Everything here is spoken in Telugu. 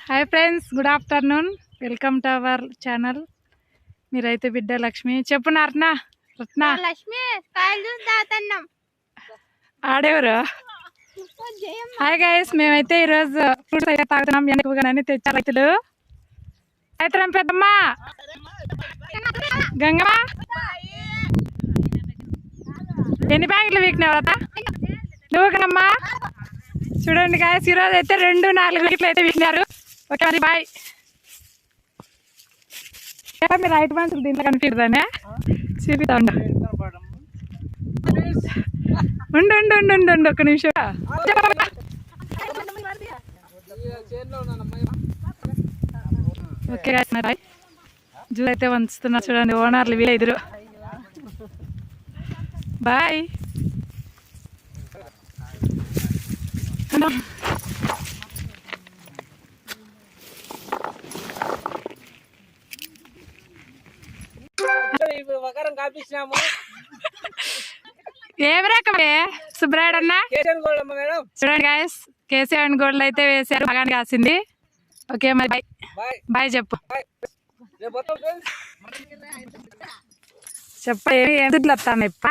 Hi friends, good afternoon. Welcome to our channel. మీరైతే బిడ్డ లక్ష్మి. చెప్పు రత్న. లక్ష్మి ఆడేవరు? హాయ్ గైస్, మేమైతే ఈరోజు ఫ్రూట్స్ అయితే తాగుతున్నాం. ఎక్కువగానే తెచ్చారు రైతులు. రైతులం పెద్దమ్మ గంగమ్మ ఎన్ని ప్యాకెట్లు వీకినావు రత? నువ్వు గంగమ్మ. చూడండి గాయస్, ఈరోజు అయితే 2-4 ప్యాకెట్లు అయితే వీకినారు. ఓకే మరి బాయ్. మీరు రైతు మనుషులు దీంట్లో కనిపిస్తుందనే చూపిస్తా ఉండు. ఉండు ఉండు ఉండు ఉండు ఉండు ఒక్క నిమిషం. Okay bye. జూ అయితే వంచుతున్నారు చూడండి, ఓనర్లు వీళ్ళ ఎదురు. బాయ్. ఏమి రకమే సుబ్రాయుడు అన్న? చూడండి గాయస్, కేసీఆర్ గోల్డ్ అయితే వేసారు, బాగా కాసింది. ఓకే మరి బాయ్. బాయ్ చెప్పు. చెప్ప ఏమి వస్తాను ఇప్ప.